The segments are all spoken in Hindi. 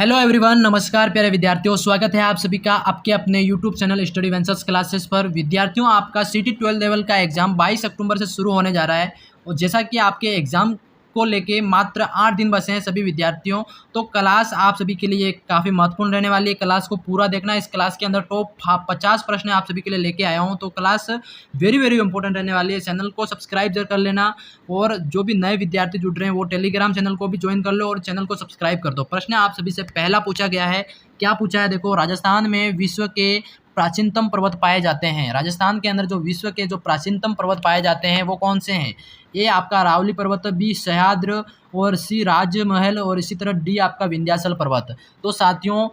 हेलो एवरीवन, नमस्कार प्यारे विद्यार्थियों। स्वागत है आप सभी का आपके अपने YouTube channel study ventures classes पर। विद्यार्थियों, आपका सिटी 12 लेवल का एग्जाम 22 अक्टूबर से शुरू होने जा रहा है और जैसा कि आपके एग्जाम को लेके मात्र 8 दिन बचे हैं सभी विद्यार्थियों, तो क्लास आप सभी के लिए काफ़ी महत्वपूर्ण रहने वाली है। क्लास को पूरा देखना। इस क्लास के अंदर टॉप 50 प्रश्न आप सभी के लिए लेके आया हूँ, तो क्लास वेरी वेरी इंपॉर्टेंट रहने वाली है। चैनल को सब्सक्राइब जरूर कर लेना और जो भी नए विद्यार्थी जुड़ रहे हैं वो टेलीग्राम चैनल को भी ज्वाइन कर लो और चैनल को सब्सक्राइब कर दो। प्रश्न आप सभी से पहला पूछा गया है, क्या पूछा है देखो। राजस्थान में विश्व के प्राचीनतम पर्वत पाए जाते हैं। राजस्थान के अंदर जो विश्व के जो प्राचीनतम पर्वत पाए जाते हैं वो कौन से हैं। ए आपका अरावली पर्वत, बी सह्याद्री और सी राजमहल और इसी तरह डी आपका विंध्याचल पर्वत। तो साथियों,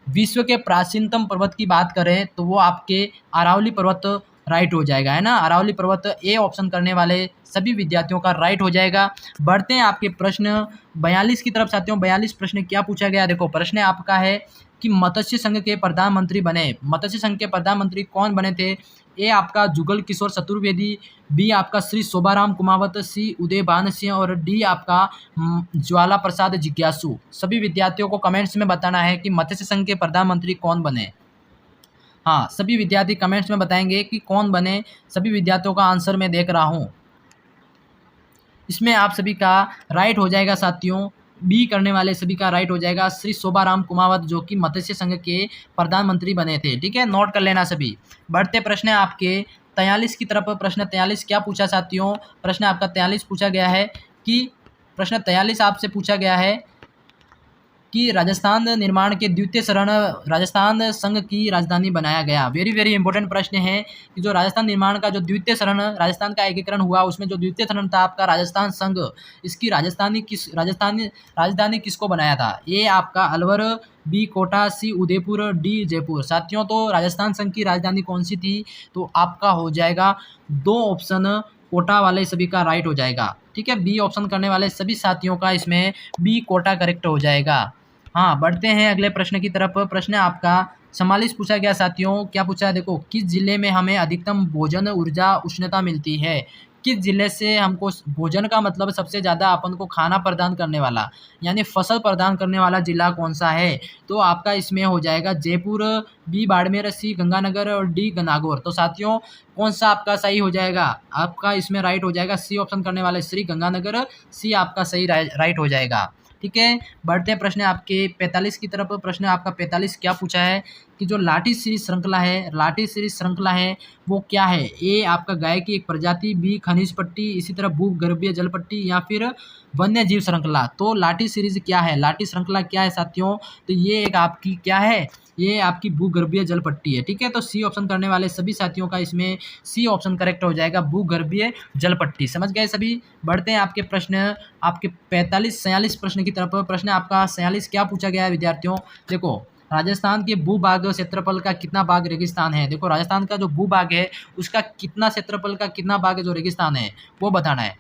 विश्व के प्राचीनतम पर्वत की बात करें तो वो आपके अरावली पर्वत राइट हो जाएगा, है ना। अरावली पर्वत ए ऑप्शन करने वाले सभी विद्यार्थियों का राइट हो जाएगा। बढ़ते हैं आपके प्रश्न 42 की तरफ। साथियों, 42 प्रश्न क्या पूछा गया देखो। प्रश्न आपका है कि मत्स्य संघ के प्रधानमंत्री बने। मत्स्य संघ के प्रधानमंत्री कौन बने थे। ए आपका जुगल किशोर चतुर्वेदी, बी आपका श्री शोभाराम कुमावत, सी उदयभान सिंह और डी आपका ज्वाला प्रसाद जिज्ञासु। सभी विद्यार्थियों को कमेंट्स में बताना है कि मत्स्य संघ के प्रधानमंत्री कौन बने। हाँ, सभी विद्यार्थी कमेंट्स में बताएंगे कि कौन बने। सभी विद्यार्थियों का आंसर मैं देख रहा हूँ। इसमें आप सभी का राइट हो जाएगा साथियों। बी करने वाले सभी का राइट हो जाएगा, श्री शोभाराम कुमावत, जो कि मत्स्य संघ के प्रधानमंत्री बने थे। ठीक है, नोट कर लेना सभी। बढ़ते प्रश्न आपके 43 की तरफ। प्रश्न 43 क्या पूछा साथियों। प्रश्न आपका 43 पूछा गया है कि प्रश्न 43 आपसे पूछा गया है कि राजस्थान निर्माण के द्वितीय चरण राजस्थान संघ की राजधानी बनाया गया। वेरी वेरी इंपॉर्टेंट प्रश्न है कि जो राजस्थान निर्माण का जो द्वितीय चरण राजस्थान का एकीकरण हुआ, उसमें जो द्वितीय चरण था आपका राजस्थान संघ, इसकी राजधानी किसको बनाया था। ए आपका अलवर, बी कोटा, सी उदयपुर, डी जयपुर। साथियों, तो राजस्थान संघ की राजधानी कौन सी थी, तो आपका हो जाएगा 2 ऑप्शन कोटा वाले सभी का राइट हो जाएगा। ठीक है, बी ऑप्शन करने वाले सभी साथियों का इसमें बी कोटा करेक्ट हो जाएगा। हाँ, बढ़ते हैं अगले प्रश्न की तरफ। प्रश्न आपका 44 पूछा गया साथियों। क्या पूछा है देखो, किस जिले में हमें अधिकतम भोजन ऊर्जा उष्णता मिलती है। किस जिले से हमको भोजन का मतलब सबसे ज़्यादा अपन को खाना प्रदान करने वाला यानी फसल प्रदान करने वाला जिला कौन सा है, तो आपका इसमें हो जाएगा जयपुर, बी बाड़मेर, सी गंगानगर और डी नागौर। तो साथियों, कौन सा आपका सही हो जाएगा। आपका इसमें राइट हो जाएगा सी ऑप्शन करने वाले श्री गंगानगर, सी आपका सही राइट हो जाएगा। ठीक है, बढ़ते हैं प्रश्न आपके 45 की तरफ। प्रश्न आपका 45 क्या पूछा है कि जो लाठी सीरीज श्रृंखला है, लाठी सीरीज श्रृंखला है वो क्या है। ए आपका गाय की एक प्रजाति, बी खनिज पट्टी, इसी तरह भूगर्भीय जल पट्टी या फिर वन्य जीव श्रृंखला। तो लाठी सीरीज क्या है, लाठी श्रृंखला क्या है साथियों, तो ये एक आपकी क्या है, ये आपकी भूगर्भीय जल पट्टी है। ठीक है, तो सी ऑप्शन करने वाले सभी साथियों का इसमें सी ऑप्शन करेक्ट हो जाएगा, भूगर्भीय जल पट्टी। समझ गए सभी। बढ़ते हैं आपके प्रश्न आपके 45-46 प्रश्न की तरफ। प्रश्न आपका 46 क्या पूछा गया है विद्यार्थियों। देखो, राजस्थान के भूभाग क्षेत्रफल का कितना भाग रेगिस्तान है। देखो, राजस्थान का जो भूभाग है उसका कितना क्षेत्रफल का कितना भाग जो रेगिस्तान है वो बताना है।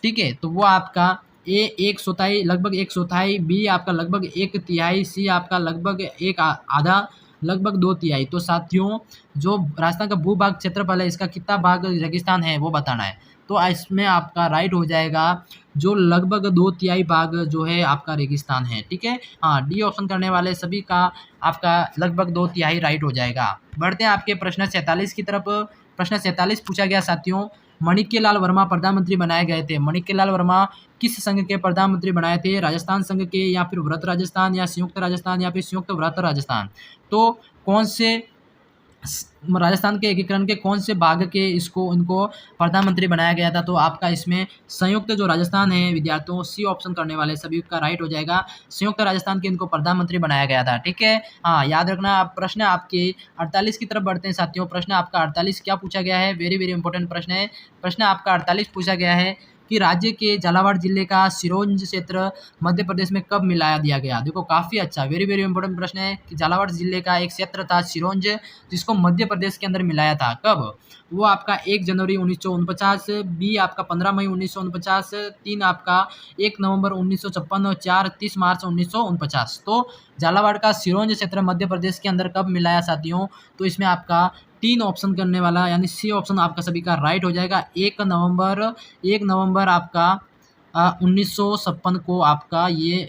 ठीक है, तो वो आपका ए 1/4 लगभग 1/4, बी आपका लगभग 1/3, सी आपका लगभग एक आधा, लगभग 2/3। तो साथियों, जो राजस्थान का भूभाग क्षेत्रफल है इसका कितना भाग रेगिस्तान है वो बताना है। तो इसमें आपका राइट हो जाएगा जो लगभग 2/3 भाग जो है आपका रेगिस्तान है। ठीक है, हाँ, डी ऑप्शन करने वाले सभी का आपका लगभग 2/3 राइट हो जाएगा। बढ़ते हैं आपके प्रश्न 47 की तरफ। प्रश्न 47 पूछा गया साथियों, माणिक्यलाल वर्मा प्रधानमंत्री बनाए गए थे। माणिक्यलाल वर्मा किस संघ के प्रधानमंत्री बनाए थे, राजस्थान संघ के या फिर व्रत राजस्थान या संयुक्त राजस्थान या फिर संयुक्त व्रत राजस्थान। तो कौन से राजस्थान के एकीकरण के कौन से भाग के इसको इनको प्रधानमंत्री बनाया गया था, तो आपका इसमें संयुक्त जो राजस्थान है विद्यार्थियों, सी ऑप्शन करने वाले सभी का राइट हो जाएगा, संयुक्त राजस्थान के इनको प्रधानमंत्री बनाया गया था। ठीक है, हाँ, याद रखना। आप प्रश्न आपके 48 की तरफ बढ़ते हैं साथियों। प्रश्न आपका 48 क्या पूछा गया है, वेरी वेरी इंपॉर्टेंट प्रश्न है। प्रश्न आपका 48 पूछा गया है कि राज्य के झालावाड़ जिले का सिरोंज क्षेत्र मध्य प्रदेश में कब मिलाया दिया गया। देखो, काफ़ी अच्छा, वेरी वेरी इंपॉर्टेंट प्रश्न है कि झालावाड़ जिले का एक क्षेत्र था सिरोंज, जिसको मध्य प्रदेश के अंदर मिलाया था। कब, वो आपका 1 जनवरी 1949, बी आपका 15 मई 1949, 3 आपका 1 नवंबर 1956 और 4 30 मार्च 1949। तो झालावाड़ का सिरोंज क्षेत्र मध्य प्रदेश के अंदर कब मिलाया साथियों, तो इसमें आपका 3 ऑप्शन करने वाला यानी सी ऑप्शन आपका सभी का राइट हो जाएगा। 1 नवंबर आपका 1956 को आपका ये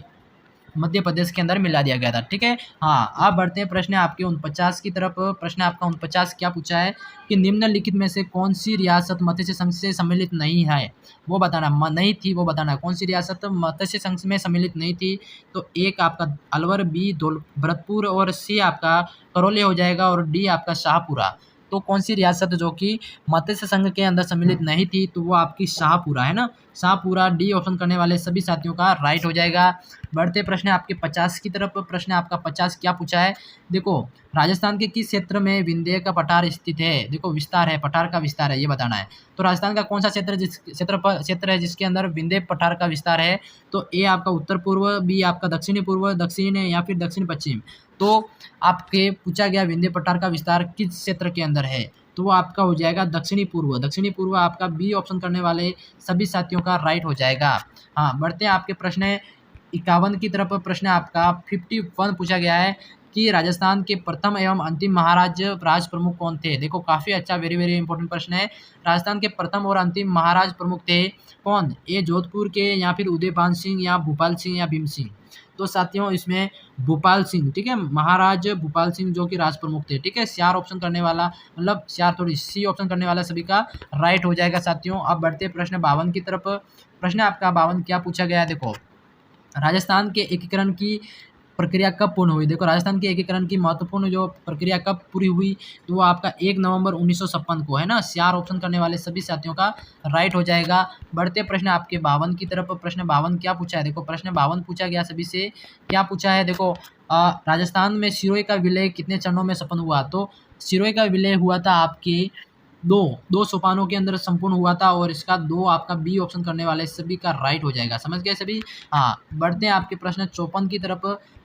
मध्य प्रदेश के अंदर मिला दिया गया था। ठीक है, हाँ, अब बढ़ते हैं प्रश्न आपके 49 की तरफ। प्रश्न आपका 49 क्या पूछा है कि निम्नलिखित में से कौन सी रियासत मत्स्य संघ से सम्मिलित नहीं है, वो बताना। नहीं थी वो बताना, कौन सी रियासत मत्स्य संघ में सम्मिलित नहीं थी। तो एक आपका अलवर, बी भरतपुर और सी आपका करौली हो जाएगा और डी आपका शाहपुरा। तो कौन सी रियासत जो कि मत्स्य संघ के अंदर सम्मिलित नहीं थी, तो वो आपकी शाहपुरा है ना, शाहपुरा। डी ऑप्शन करने वाले सभी साथियों का राइट हो जाएगा। बढ़ते प्रश्न आपके 50 की तरफ। प्रश्न आपका 50 क्या पूछा है, देखो राजस्थान के किस क्षेत्र में विंध्य का पठार स्थित है। देखो विस्तार है, पठार का विस्तार है, ये बताना है। तो राजस्थान का कौन सा क्षेत्र है जिसके अंदर विंध्य पठार का विस्तार है। तो ए आपका उत्तर पूर्व, बी आपका दक्षिणी पूर्व, दक्षिण या फिर दक्षिण पश्चिम। तो आपके पूछा गया विंध्य पठार का विस्तार किस क्षेत्र के अंदर है, तो वो आपका हो जाएगा दक्षिणी पूर्व। दक्षिणी पूर्व आपका बी ऑप्शन करने वाले सभी साथियों का राइट हो जाएगा। हाँ, बढ़ते हैं आपके प्रश्न 51 की तरफ। प्रश्न आपका 51 पूछा गया है कि राजस्थान के प्रथम एवं अंतिम महाराज राज प्रमुख कौन थे। देखो काफ़ी अच्छा, वेरी वेरी इंपॉर्टेंट प्रश्न है। राजस्थान के प्रथम और अंतिम महाराज प्रमुख थे कौन, ये जोधपुर के या फिर उदयपाल सिंह या भूपाल सिंह या भीम सिंह। तो साथियों इसमें भूपाल सिंह, ठीक है, महाराज भूपाल सिंह जो कि राज प्रमुख थे। ठीक है, चार ऑप्शन करने वाला, मतलब चार थोड़ी सी ऑप्शन करने वाला सभी का राइट हो जाएगा साथियों। अब बढ़ते प्रश्न 52 की तरफ। प्रश्न आपका 52 क्या पूछा गया है, देखो राजस्थान के एकीकरण की प्रक्रिया कब पूर्ण हुई। देखो राजस्थान के एकीकरण की महत्वपूर्ण जो प्रक्रिया कब पूरी हुई, तो वो आपका 1 नवंबर 1956 को है ना। चार ऑप्शन करने वाले सभी साथियों का राइट हो जाएगा। बढ़ते प्रश्न आपके 52 की तरफ। प्रश्न 52 क्या पूछा है, देखो प्रश्न 52 पूछा गया सभी से, क्या पूछा है, देखो राजस्थान में सिरोही का विलय कितने चरणों में संपन्न हुआ। तो सिरोही का विलय हुआ था आपके दो सोपानों के अंदर संपूर्ण हुआ था, और इसका दो आपका बी ऑप्शन करने वाले सभी का राइट हो जाएगा। समझ गए सभी। हाँ, बढ़ते हैं आपके प्रश्न 54 की तरफ।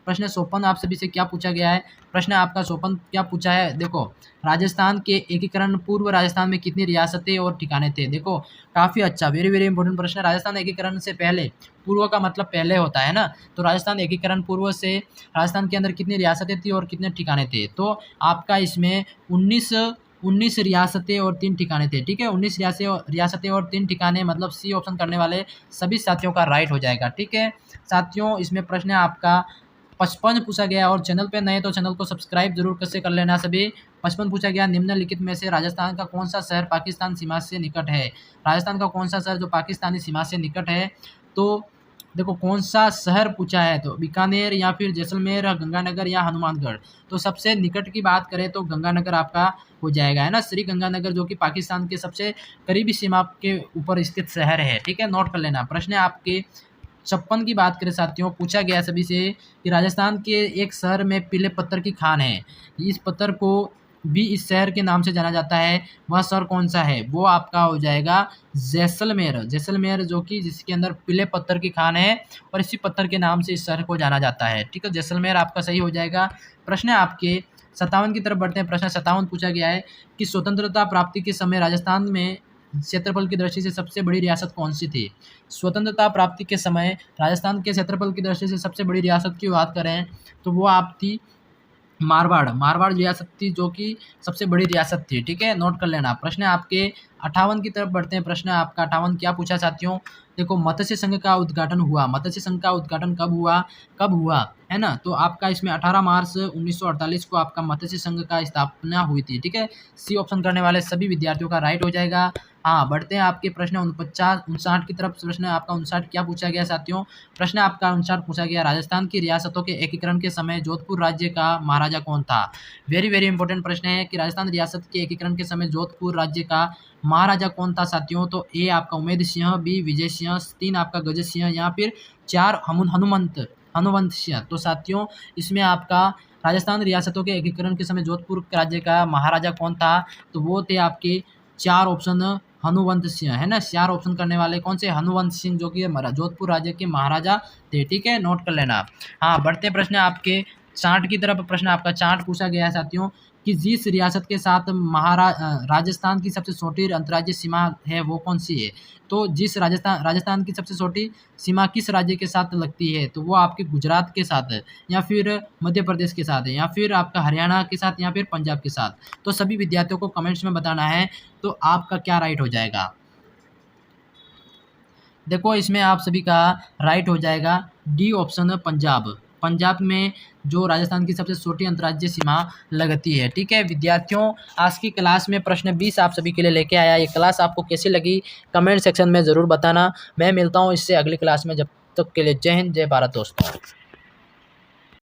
प्रश्न 54 आप सभी से क्या पूछा गया है। प्रश्न आपका 54 क्या पूछा है, देखो राजस्थान के एकीकरण पूर्व राजस्थान में कितनी रियासतें और ठिकाने थे। देखो काफ़ी अच्छा, वेरी वेरी इंपॉर्टेंट प्रश्न। राजस्थान एकीकरण से पहले, पूर्व का मतलब पहले होता है ना, तो राजस्थान एकीकरण पूर्व से राजस्थान के अंदर कितनी रियासतें थी और कितने ठिकाने थे। तो आपका इसमें 19 रियासतें और 3 ठिकाने थे। ठीक है, 19 रियासतें और 3 ठिकाने, मतलब सी ऑप्शन करने वाले सभी साथियों का राइट हो जाएगा। ठीक है साथियों, इसमें प्रश्न आपका 55 पूछा गया, और चैनल पे नए तो चैनल को सब्सक्राइब जरूर कैसे कर लेना सभी। 55 पूछा गया, निम्नलिखित में से राजस्थान का कौन सा शहर पाकिस्तान सीमा से निकट है। राजस्थान का कौन सा शहर जो पाकिस्तानी सीमा से निकट है। तो देखो कौन सा शहर पूछा है, तो बीकानेर या फिर जैसलमेर, गंगानगर या हनुमानगढ़। तो सबसे निकट की बात करें तो गंगानगर आपका हो जाएगा, है ना, श्री गंगानगर, जो कि पाकिस्तान के सबसे करीबी सीमा के ऊपर स्थित शहर है। ठीक है, नोट कर लेना। प्रश्न आपके 56 की बात करें साथियों, पूछा गया सभी से कि राजस्थान के एक शहर में पीले पत्थर की खान है, इस पत्थर को भी इस शहर के नाम से जाना जाता है, वह शहर कौन सा है। वो आपका हो जाएगा जैसलमेर। जैसलमेर जो कि जिसके अंदर पीले पत्थर की खान है, और इसी पत्थर के नाम से इस शहर को जाना जाता है। ठीक है, जैसलमेर आपका सही हो जाएगा। प्रश्न आपके 57 की तरफ बढ़ते हैं। प्रश्न 57 पूछा गया है कि स्वतंत्रता प्राप्ति के समय राजस्थान में क्षेत्रफल की दृष्टि से सबसे बड़ी रियासत कौन सी थी। स्वतंत्रता प्राप्ति के समय राजस्थान के क्षेत्रफल की दृष्टि से सबसे बड़ी रियासत की बात करें तो वो आप थी मारवाड़ रियासत थी, जो कि सबसे बड़ी रियासत थी। ठीक है, नोट कर लेना। प्रश्न आपके 58 की तरफ बढ़ते हैं। प्रश्न आपका 58 क्या पूछा साथियों, देखो मत्स्य संघ का उद्घाटन हुआ। मत्स्य संघ का उद्घाटन कब हुआ है ना। तो आपका इसमें 18 मार्च 1948 को आपका मत्स्य संघ का स्थापना हुई थी। ठीक है, सी ऑप्शन करने वाले सभी विद्यार्थियों का राइट हो जाएगा। हाँ, बढ़ते हैं आपके प्रश्न 59 की तरफ। प्रश्न आपका 59 क्या पूछा गया साथियों, प्रश्न आपका 59 पूछा गया, राजस्थान की रियासतों के एकीकरण के समय जोधपुर राज्य का महाराजा कौन था। वेरी वेरी इंपॉर्टेंट प्रश्न है कि राजस्थान रियासत के एकीकरण के समय जोधपुर राज्य का महाराजा कौन था साथियों। तो ए आपका उमेद सिंह, बी विजय सिंह, 3 आपका गजत सिंह, या फिर 4 हनुमंत सिंह। तो साथियों इसमें आपका राजस्थान रियासतों के एकीकरण के समय जोधपुर राज्य का महाराजा कौन था, तो वो थे आपके 4 ऑप्शन हनुवंत सिंह, है ना। 4 ऑप्शन करने वाले कौन से, हनुवंत सिंह, जो कि जोधपुर राज्य के महाराजा थे। ठीक है, नोट कर लेना। हाँ, बढ़ते प्रश्न आपके 60 की तरफ। प्रश्न आपका 60 पूछा गया है साथियों कि जिस रियासत के साथ राजस्थान की सबसे छोटी अंतर्राज्यीय सीमा है वो कौन सी है। तो जिस राजस्थान की सबसे छोटी सीमा किस राज्य के साथ लगती है, तो वो आपके गुजरात के साथ है, या फिर मध्य प्रदेश के साथ है, या फिर आपका हरियाणा के साथ, या फिर पंजाब के साथ। तो सभी विद्यार्थियों को कमेंट्स में बताना है, तो आपका क्या राइट हो जाएगा। देखो इसमें आप सभी का राइट हो जाएगा डी ऑप्शन पंजाब। पंजाब में जो राजस्थान की सबसे छोटी अंतर्राज्यीय सीमा लगती है। ठीक है विद्यार्थियों, आज की क्लास में प्रश्न 20 आप सभी के लिए लेके आया। ये क्लास आपको कैसी लगी कमेंट सेक्शन में ज़रूर बताना। मैं मिलता हूँ इससे अगली क्लास में, जब तक के लिए जय हिंद जय भारत दोस्तों।